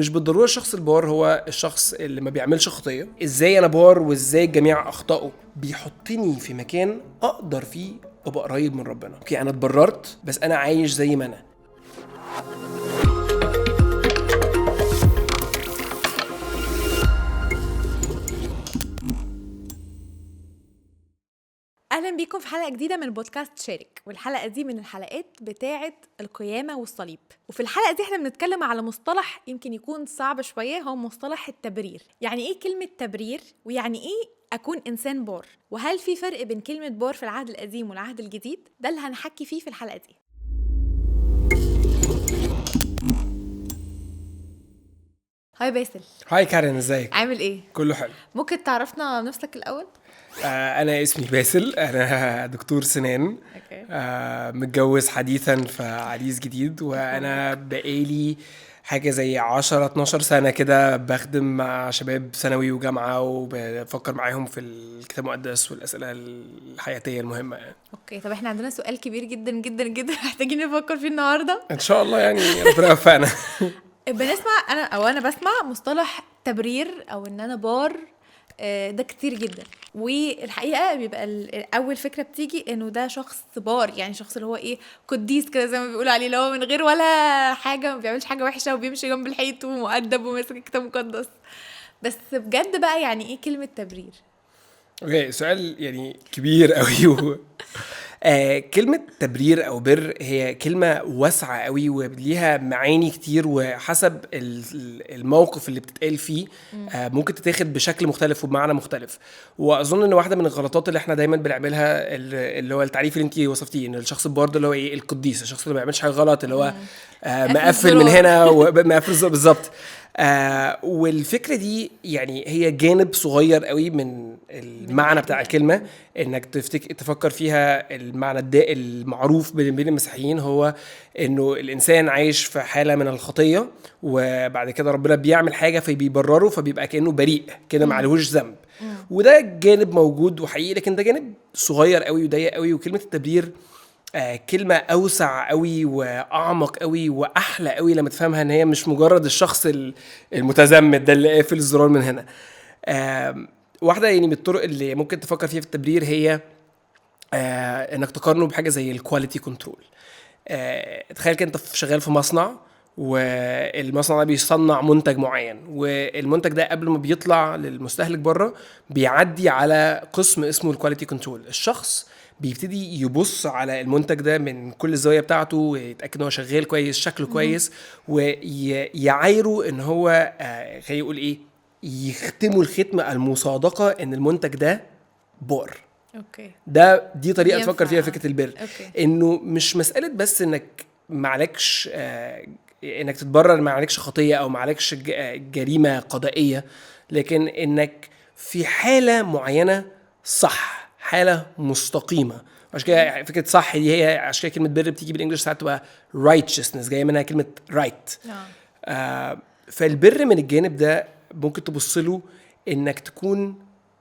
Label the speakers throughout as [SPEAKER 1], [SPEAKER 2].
[SPEAKER 1] مش بالضروره الشخص البار هو الشخص اللي ما بيعملش خطيه. ازاي انا بار وازاي الجميع اخطأوا بيحطني في مكان اقدر فيه ابقى قريب من ربنا. اوكي انا اتبررت بس انا عايش زي ما انا.
[SPEAKER 2] اهلا بيكم في حلقه جديده من بودكاست شارك، والحلقه دي من الحلقات بتاعه القيامه والصليب. وفي الحلقه دي احنا بنتكلم على مصطلح يمكن يكون صعب شويه، هو مصطلح التبرير. يعني ايه كلمه تبرير؟ ويعني ايه اكون انسان بار؟ وهل في فرق بين كلمه بار في العهد القديم والعهد الجديد؟ ده اللي هنحكي فيه في الحلقه دي. هاي باسل.
[SPEAKER 1] هاي كارين، ازيك؟
[SPEAKER 2] عامل ايه؟
[SPEAKER 1] كله حلو.
[SPEAKER 2] ممكن تعرفنا نفسك الاول؟
[SPEAKER 1] انا اسمي باسل، انا دكتور سنان. متجوز حديثا فعريس جديد، وانا بقالي حاجة زي 10-12 سنة كده بخدم مع شباب ثانوي وجامعة، وبفكر معاهم في الكتاب المقدس والأسئلة الحياتية المهمة يعني.
[SPEAKER 2] اوكي، طب احنا عندنا سؤال كبير جدا جدا جدا محتاجين نفكر فيه النهارده
[SPEAKER 1] ان شاء الله يعني ربنا يوفقنا.
[SPEAKER 2] انا بسمع مصطلح تبرير او ان انا بار، ده كتير جدا. والحقيقه بيبقى اول فكره بتيجي انه ده شخص بار، يعني شخص اللي هو ايه، قديس كده زي ما بيقولوا عليه، اللي هو من غير ولا حاجه، ما بيعملش حاجه وحشه وبيمشي جنب الحيط ومؤدب وماسك كتاب مقدس. بس بجد بقى يعني ايه كلمه تبرير؟
[SPEAKER 1] اوكي، سؤال يعني كبير قوي. كلمة تبرير أو بر هي كلمة واسعة قوي وليها معاني كتير، وحسب الموقف اللي بتتقال فيه ممكن تتاخد بشكل مختلف وبمعنى مختلف. وأظن إن واحدة من الغلطات اللي احنا دايما بنعملها اللي هو التعريف اللي انتي وصفتيه، إن الشخص البار ده اللي هو إيه، القديس، الشخص اللي ما بيعملش حاجة غلط، اللي هو مقفل من هنا ومقفل بالظبط. والفكرة دي يعني هي جانب صغير قوي من المعنى بتاع الكلمة، انك تفكر فيها. المعنى المعروف بين المسيحيين هو انه الانسان عايش في حالة من الخطية، وبعد كده ربنا بيعمل حاجة فبيبرره، فبيبقى كأنه بريء كده، ما عليهوش ذنب. وده جانب موجود وحقيقي، لكن ده جانب صغير قوي وضيق قوي. وكلمة التبرير كلمة أوسع قوي وأعمق قوي وأحلى قوي لما تفهمها إن هي مش مجرد الشخص المتزمت ده اللي قافل الزرار من هنا. واحدة يعني من الطرق اللي ممكن تفكر فيها في التبرير هي إنك تقارنه بحاجة زي الكواليتي كنترول. تخيل كنت شغال في مصنع، والمصنع ده بيصنع منتج معين، والمنتج ده قبل ما بيطلع للمستهلك بره بيعدي على قسم اسمه الكواليتي كنترول. الشخص بيبتدي يبص على المنتج ده من كل الزوايا بتاعته، ويتأكد ان هو شغال كويس، شكله كويس، ويعايره ان هو خلينا يقول ايه، يختموا الختمة المصادقة ان المنتج ده بار.
[SPEAKER 2] اوكي،
[SPEAKER 1] دي طريقة تفكر فيها فكرة البر. انه مش مسألة بس انك معلكش انك تتبرر، معلكش خطية او معلكش جريمة قضائية، لكن انك في حالة معينة صح، حالة مستقيمة. عشان كده فكرة صح دي هي، عشان كده كلمة بر بتيجي بالانجلش ساعات تبقى righteousness، جاية منها كلمة right. فالبر من الجانب ده ممكن تبصله انك تكون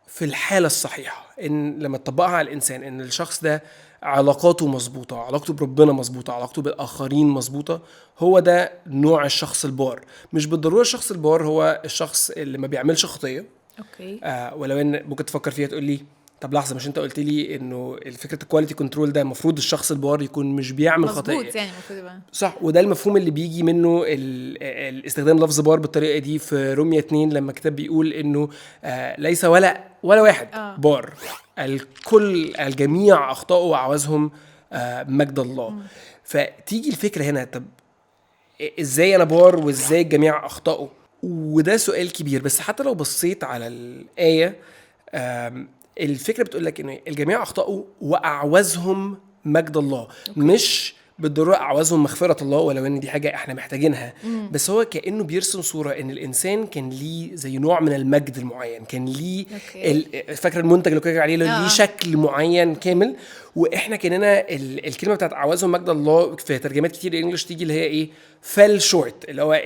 [SPEAKER 1] في الحالة الصحيحة، ان لما تطبقها على الانسان ان الشخص ده علاقاته مظبوطة، علاقته بربنا مظبوطة، علاقته بالاخرين مظبوطة. هو ده نوع الشخص البار. مش بالضرورة الشخص البار هو الشخص اللي ما بيعملش خطية.
[SPEAKER 2] اوكي.
[SPEAKER 1] ولو ان ممكن تفكر فيها تقول لي طب لحظة، مش انت قلت لي انه فكرة الكواليتي كنترول ده المفروض الشخص البار يكون مش بيعمل خطية؟
[SPEAKER 2] مظبوط، يعني المفروض يبقى
[SPEAKER 1] صح. وده المفهوم اللي بيجي منه الاستخدام لفظ بار بالطريقة دي في رومية 2، لما كتاب بيقول انه ليس ولا واحد بار، الكل الجميع اخطأوا وعوزهم مجد الله. فتيجي الفكرة هنا، طب ازاي انا بار وازاي الجميع اخطأوا؟ وده سؤال كبير. بس حتى لو بصيت على الآية، الفكرة بتقول لك ان الجميع اخطأوا واعوزهم مجد الله. مش بالضرورة اعوزهم مغفرة الله، ولو ان دي حاجة احنا محتاجينها. بس هو كأنه بيرسم صورة ان الانسان كان ليه زي نوع من المجد المعين، كان ليه فاكر المنتج اللي كنا عليه ليه شكل معين كامل. واحنا كاننا الكلمة بتاعت اعوزهم مجد الله في ترجمات كتير انجلش تيجي اللي هي ايه، فال شورت، اللي هو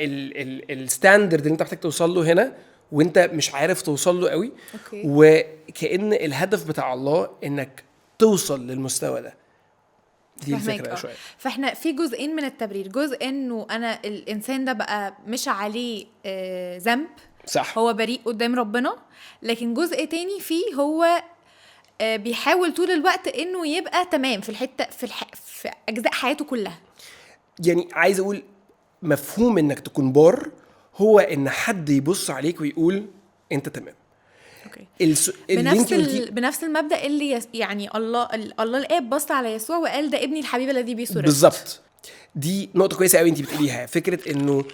[SPEAKER 1] الستاندرد اللي انت محتاج توصل له هنا وانت مش عارف توصل له قوي. وكأن الهدف بتاع الله انك توصل للمستوى ده. دي
[SPEAKER 2] فهمك
[SPEAKER 1] الفكره شويه.
[SPEAKER 2] فاحنا في جزئين من التبرير، جزء انه انا الانسان ده بقى مش عليه ذنب،
[SPEAKER 1] صح.
[SPEAKER 2] هو بريء قدام ربنا، لكن جزء تاني فيه هو بيحاول طول الوقت انه يبقى تمام في الحته في اجزاء حياته كلها.
[SPEAKER 1] يعني عايز اقول مفهوم انك تكون بار هو ان حد يبص عليك ويقول انت تمام.
[SPEAKER 2] اوكي.
[SPEAKER 1] اللي انت
[SPEAKER 2] بنفس المبدا اللي يعني الله الاب بص على يسوع وقال ده ابني الحبيب الذي بيه سررت.
[SPEAKER 1] بالظبط. دي نقطه كويسه قوي انت بتقوليها، فكره انه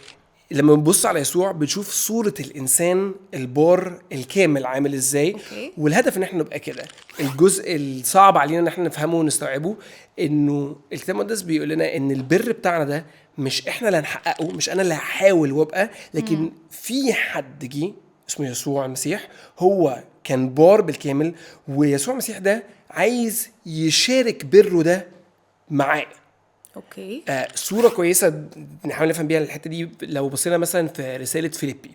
[SPEAKER 1] لما بنبص على يسوع بنشوف صورة الإنسان البار الكامل عامل إزاي.
[SPEAKER 2] أوكي.
[SPEAKER 1] والهدف إن احنا نبقى كده. الجزء الصعب علينا إن احنا نفهمه ونستوعبه إنه الكتاب المقدس بيقول لنا إن البر بتاعنا ده مش احنا اللي هنحققه، مش أنا اللي هحاول وابقى، لكن في حد جه اسمه يسوع المسيح هو كان بار بالكامل، ويسوع المسيح ده عايز يشارك بره ده معاه.
[SPEAKER 2] اوكي.
[SPEAKER 1] صورة كويسة نحاول نفهم بيها الحتة دي لو بصينا مثلا في رسالة فيليبي.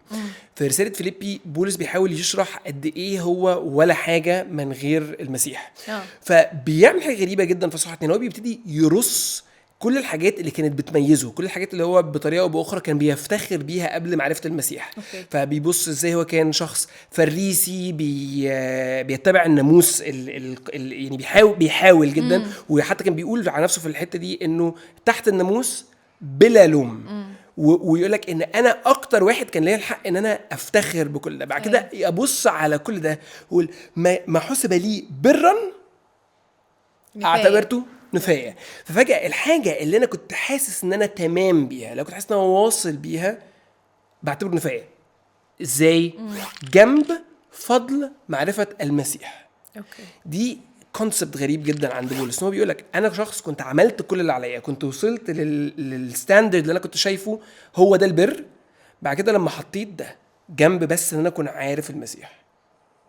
[SPEAKER 1] في رسالة فيليبي بولس بيحاول يشرح قد ايه هو ولا حاجة من غير المسيح. فبيعمل حاجة غريبة جدا في صحة 2، هو بيبتدي يرص كل الحاجات اللي كانت بتميزه، كل الحاجات اللي هو بطريقه او باخرى كان بيفتخر بيها قبل معرفه المسيح.
[SPEAKER 2] أوكي.
[SPEAKER 1] فبيبص ازاي هو كان شخص فريسي بيتبع الناموس يعني بيحاول جدا. وحتى كان بيقول على نفسه في الحته دي انه تحت الناموس بلا لوم. ويقول لك ان انا اكتر واحد كان ليا الحق ان انا افتخر بكل ده. بعد كده ابص على كل ده واقول ما حسب لي برا اعتبرته نفاية. ففجأة الحاجة اللي أنا كنت حاسس إن أنا تمام بيها، لو كنت حاسس إن أنا واصل بيها، بعتبره نفاية. إزاي؟ جنب فضل معرفة المسيح.
[SPEAKER 2] أوكي.
[SPEAKER 1] دي كونسبت غريب جدا عند بولس. هو بيقولك أنا شخص كنت عملت كل اللي عليا، كنت وصلت للستاندرد اللي أنا كنت شايفه هو ده البر. بعد كده لما حطيت ده جنب بس إن أنا أكون عارف المسيح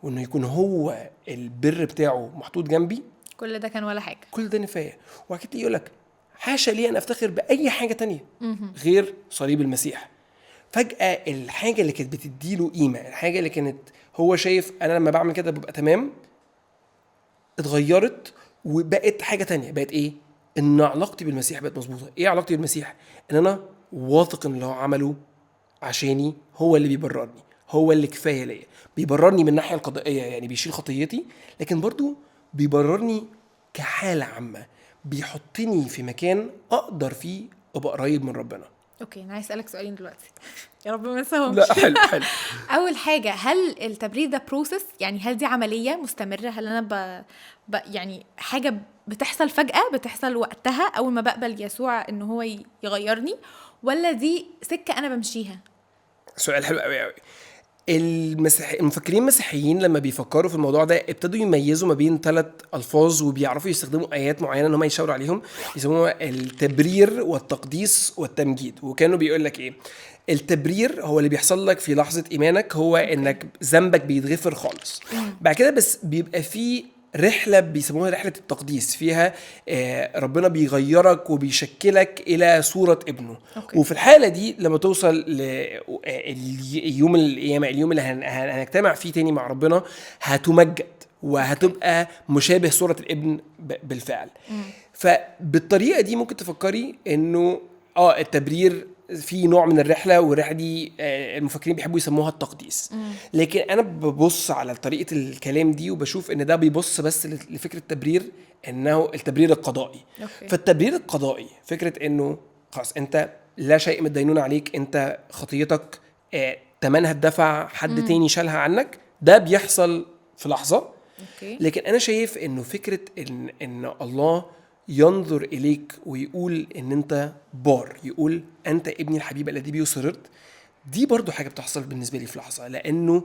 [SPEAKER 1] وإنه يكون هو البر بتاعه محطوط جنبي،
[SPEAKER 2] كل ده كان ولا حاجة،
[SPEAKER 1] كل ده نفاية. وأكيد يقولك حاشا لي أن أفتخر بأي حاجة تانية غير صليب المسيح. فجأة الحاجة اللي كانت بتديله قيمة، الحاجة اللي كانت هو شايف أنا لما بعمل كده ببقى تمام، اتغيرت وبقت حاجة تانية. بقت إيه؟ إن علاقتي بالمسيح بقت مظبوطة. إيه علاقتي بالمسيح؟ إن أنا واثق إن اللي هو عمله عشاني هو اللي بيبررني، هو اللي كفاية ليا. بيبررني من الناحية القضائية، يعني بيشيل خطيتي، لكن برضو بيبررني كحالة عامة، بيحطني في مكان أقدر فيه أبقى قريب من ربنا.
[SPEAKER 2] اوكي. انا عايز اسالك سؤالين دلوقتي يا رب ما انساهمش.
[SPEAKER 1] لا حلو.
[SPEAKER 2] اول حاجه، هل التبرير ده بروسس؟ يعني هل دي عمليه مستمره؟ هل انا يعني حاجه بتحصل فجاه، بتحصل وقتها اول ما بقبل يسوع ان هو يغيرني، ولا دي سكه انا بمشيها؟
[SPEAKER 1] سؤال حلو قوي قوي. المفكرين المسيحيين لما بيفكروا في الموضوع ده ابتدوا يميزوا ما بين 3 ألفاظ، وبيعرفوا يستخدموا آيات معينة ان هم يشاوروا عليهم، يسموها التبرير والتقديس والتمجيد. وكانوا بيقول لك ايه؟ التبرير هو اللي بيحصل لك في لحظة إيمانك، هو انك ذنبك بيتغفر خالص. بعد كده بس بيبقى فيه رحلة بيسموها رحلة التقديس، فيها ربنا بيغيرك وبيشكلك إلى صورة ابنه.
[SPEAKER 2] أوكي.
[SPEAKER 1] وفي الحالة دي لما توصل ليوم القيامة، اليوم اللي هنجتمع فيه تاني مع ربنا، هتمجد وهتبقى مشابه صورة الابن بالفعل. فبالطريقة دي ممكن تفكري إنه التبرير في نوع من الرحلة، والرحلة دي المفكرين بيحبوا يسموها التقديس. لكن أنا ببص على طريقة الكلام دي وبشوف إن ده بيبص بس لفكرة التبرير، إنه التبرير القضائي.
[SPEAKER 2] أوكي.
[SPEAKER 1] فالتبرير القضائي فكرة إنه خلاص أنت لا شيء من الدينونة عليك، أنت خطيتك تمنها اتدفع، حد تاني شالها عنك، ده بيحصل في لحظة.
[SPEAKER 2] أوكي.
[SPEAKER 1] لكن أنا شايف إنه فكرة إن الله ينظر إليك ويقول إن أنت بار، يقول أنت ابني الحبيب الذي بيه سررت، دي برضو حاجة بتحصل بالنسبة لي في لحظة. لأنه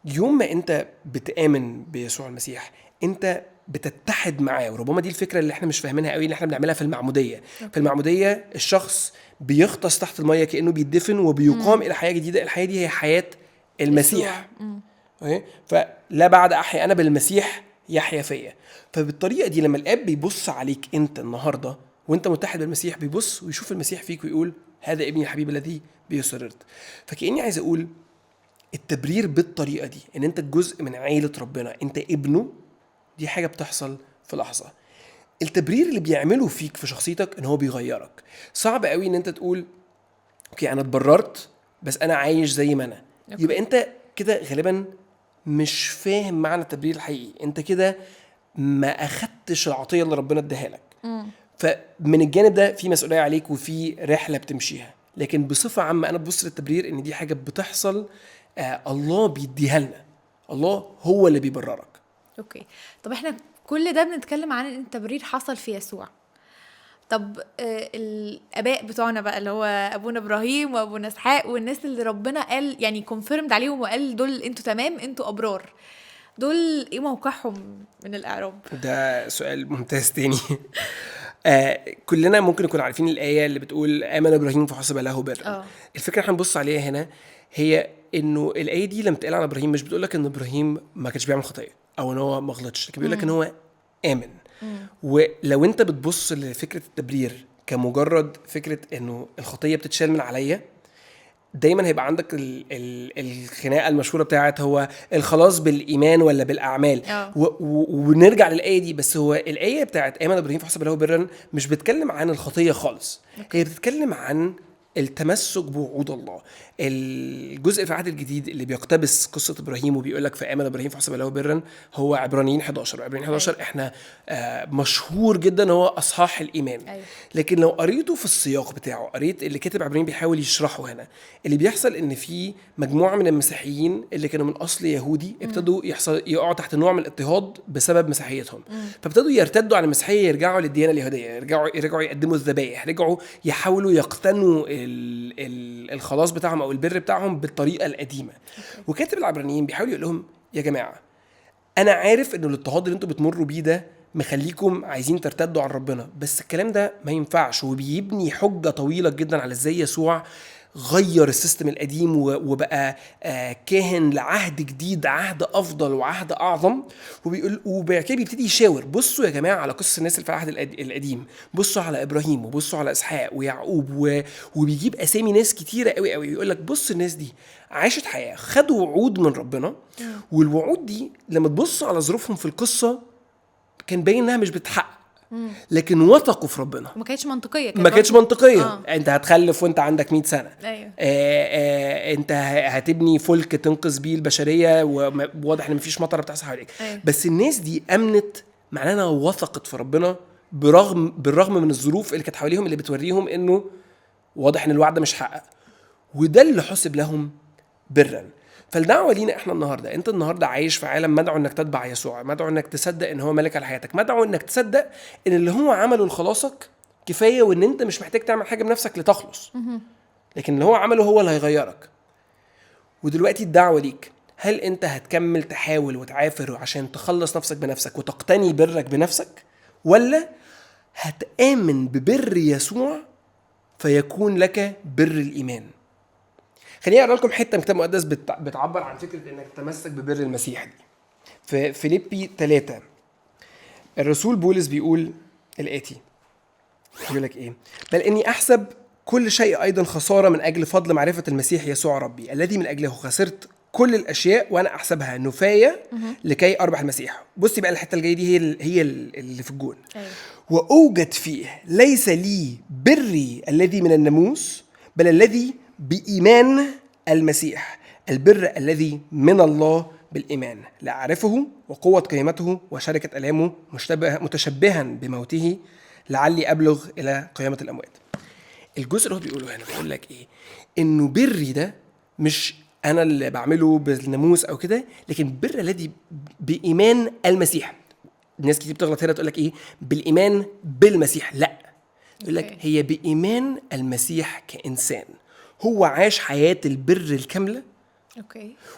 [SPEAKER 1] يوم ما أنت بتآمن بيسوع المسيح أنت بتتحد معاه. وربما دي الفكرة اللي احنا مش فاهمينها قوي، اللي احنا بنعملها في المعمودية. في المعمودية الشخص بيغطس تحت المية كأنه بيدفن وبيقام إلى حياة جديدة. الحياة دي هي حياة المسيح. فلا بعد أحيا أنا بالمسيح يحيا فيا. فبالطريقة دي لما الآب بيبص عليك أنت النهاردة وأنت متحد بالمسيح، بيبص ويشوف المسيح فيك ويقول هذا ابني الحبيب الذي بيه سررت. فكأني عايز أقول التبرير بالطريقة دي، إن أنت جزء من عائلة ربنا، أنت ابنه، دي حاجة بتحصل في لحظة. التبرير اللي بيعمله فيك في شخصيتك ان هو بيغيرك. صعب قوي ان انت تقول اوكي انا اتبررت بس انا عايش زي ما انا.
[SPEAKER 2] أوكي.
[SPEAKER 1] يبقى انت كده غالبا مش فاهم معنى التبرير الحقيقي، انت كده ما اخدتش العطيه اللي ربنا اداها لك. فمن الجانب ده في مسؤوليه عليك وفي رحله بتمشيها. لكن بصفه عامه انا ببص للتبرير ان دي حاجه بتحصل، الله بيديها لنا، الله هو اللي بيبررك.
[SPEAKER 2] اوكي. طب احنا كل ده بنتكلم عن ان التبرير حصل في يسوع. طب الاباء بتوعنا بقى اللي هو ابونا ابراهيم وابونا اسحاق والناس اللي ربنا قال يعني كونفيرمد عليهم وقال دول انتوا تمام انتوا ابرار، دول ايه موقعهم من الاعراب؟
[SPEAKER 1] ده سؤال ممتاز تاني. كلنا ممكن نكون عارفين الآية اللي بتقول آمن إبراهيم فحسب له بر. الفكرة احنا نبص عليها هنا هي إنه الآية دي لما تقال عن إبراهيم مش بتقول لك إن إبراهيم ما كانش بيعمل خطية أو إن هو ما غلطش، لكن بيقول لك إن هو آمن. ولو أنت بتبص لفكرة التبرير كمجرد فكرة إنه الخطية بتتشال من عليا، دايما هيبقى عندك الخناقه المشهوره بتاعت هو الخلاص بالايمان ولا بالاعمال. ونرجع للايه دي، بس هو الايه بتاعت امن ابراهيم فحسب له برا مش بتتكلم عن الخطيه خالص. هي بتتكلم عن التمسك بوعود الله. الجزء في العهد الجديد اللي بيقتبس قصه ابراهيم وبيقول لك فامن ابراهيم فحسب له برا هو عبرانيين 11. عبرانيين 11 احنا مشهور جدا هو اصحاح الايمان. لكن لو قريته في السياق بتاعه، قريت اللي كاتب عبرانيين بيحاول يشرحه هنا، اللي بيحصل ان في مجموعه من المسيحيين اللي كانوا من اصل يهودي ابتدوا يقعوا تحت نوع من الاضطهاد بسبب مسيحيتهم. فابتدوا يرتدوا عن المسيحيه، يرجعوا للديانه اليهوديه، يرجعوا يقدموا الذبائح، رجعوا يحاولوا يقتنوا الخلاص بتاعهم او البر بتاعهم بالطريقه القديمه. وكاتب العبرانيين بيحاول يقول لهم يا جماعه انا عارف ان الاضطهاد اللي انتوا بتمروا بيه ده مخليكم عايزين ترتدوا عن ربنا، بس الكلام ده ما ينفعش. وبيبني حجه طويله جدا على ازاي يسوع غير السيستم القديم وبقى كاهن لعهد جديد، عهد افضل وعهد اعظم. وبيقول وبعد بيبتدي يشاور، بصوا يا جماعه على قصص الناس اللي في العهد القديم، بصوا على ابراهيم وبصوا على اسحاق ويعقوب وبيجيب اسامي ناس كتيره قوي قوي. يقول لك بص الناس دي عاشت حياه، خدوا وعود من ربنا، والوعود دي لما تبص على ظروفهم في القصه كان باين انها مش بتحقق، لكن وثقوا في ربنا.
[SPEAKER 2] ما كانتش منطقيه،
[SPEAKER 1] ما كانتش منطقيه. انت هتخلف وانت عندك 100 سنه.
[SPEAKER 2] أيوه.
[SPEAKER 1] انت هتبني فلك تنقذ بيه البشريه وواضح ان مفيش مطره بتحصل حواليك.
[SPEAKER 2] أيوه.
[SPEAKER 1] بس الناس دي امنت، معناها انها وثقت في ربنا بالرغم من الظروف اللي كانت حواليهم اللي بتوريهم انه واضح ان الوعد مش حقق. وده اللي حسب لهم برا. فالدعوة لينا احنا النهاردة، انت النهاردة عايش في عالم مدعو انك تتبع يسوع، مدعو انك تصدق ان هو ملك على حياتك، مدعو انك تصدق ان اللي هو عمله لخلاصك كفاية، وان انت مش محتاج تعمل حاجة بنفسك لتخلص، لكن اللي هو عمله هو اللي هيغيرك. ودلوقتي الدعوة ليك، هل انت هتكمل تحاول وتعافر عشان تخلص نفسك بنفسك وتقتني برك بنفسك، ولا هتآمن ببر يسوع فيكون لك بر الإيمان؟ خليني اقرا لكم حته من كتاب مقدس بتعبر عن فكره انك تتمسك ببر المسيح دي. في فيليبي 3 الرسول بولس بيقول الاتي، بيقول لك ايه؟ بل اني احسب كل شيء ايضا خساره من اجل فضل معرفه المسيح يسوع ربي الذي من اجله خسرت كل الاشياء وانا احسبها نفايه لكي اربح المسيح. بصي بقى الحته الجايه دي هي اللي في الجون. واوجد فيه ليس لي بري الذي من الناموس بل الذي بإيمان المسيح، البر الذي من الله بالإيمان، لأعرفه وقوة قيامته وشركة ألامه متشبها بموته لعلي أبلغ إلى قيامة الأموات. الجزء اللي هو بيقوله هنا بيقول لك إيه؟ إنه بري ده مش أنا اللي بعمله بالناموس أو كده، لكن بر الذي بإيمان المسيح. الناس كتير بتغلط هنا تقول لك إيه؟ بالإيمان بالمسيح. لا، يقول لك هي بإيمان المسيح كإنسان، هو عاش حياة البر الكاملة.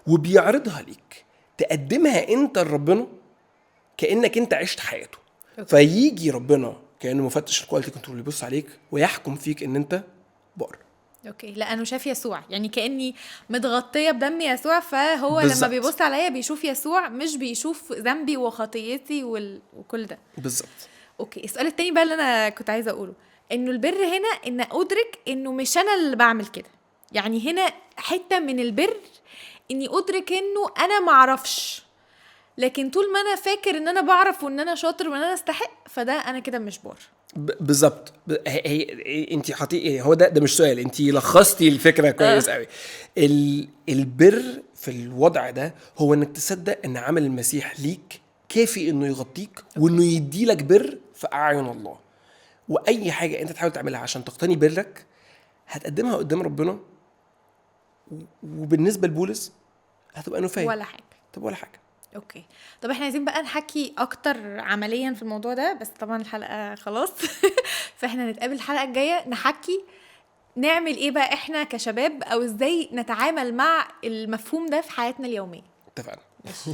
[SPEAKER 1] وبيعرضها ليك تقدمها انت لربنا كأنك انت عشت حياته. فيجي ربنا كأنه مفتش الكواليتي كنترول يبص عليك ويحكم فيك ان انت بار.
[SPEAKER 2] لأنه شاف يسوع، يعني كأني متغطية بدم يسوع، فهو
[SPEAKER 1] بالزبط.
[SPEAKER 2] لما بيبص عليا بيشوف يسوع، مش بيشوف ذنبي وخطيتي وكل ده.
[SPEAKER 1] بالظبط.
[SPEAKER 2] السؤال التاني بقى اللي انا كنت عايزة اقوله، انه البر هنا ان ادرك انه مش انا اللي بعمل كده. يعني هنا حتة من البر اني ادرك انه انا معرفش، لكن طول ما انا فاكر ان انا بعرف وان انا شاطر وان انا استحق، فده انا كده مش بار.
[SPEAKER 1] بالظبط. انت حطي هو ده مش سؤال، انت لخصتي الفكره كويس قوي. البر في الوضع ده هو انك تصدق ان عمل المسيح ليك كافي انه يغطيك وانه يديلك بر في اعين الله. واي حاجه انت تحاول تعملها عشان تقتني برك هتقدمها قدام ربنا، وبالنسبه لبولس هتبقى نفايه
[SPEAKER 2] ولا حاجه.
[SPEAKER 1] طب ولا حاجه.
[SPEAKER 2] اوكي، طب احنا عايزين بقى نحكي اكتر عمليا في الموضوع ده، بس طبعا الحلقه خلاص. فاحنا نتقابل الحلقه الجايه نحكي نعمل ايه بقى احنا كشباب، او ازاي نتعامل مع المفهوم ده في حياتنا اليوميه.
[SPEAKER 1] اتفقنا.
[SPEAKER 2] ماشي.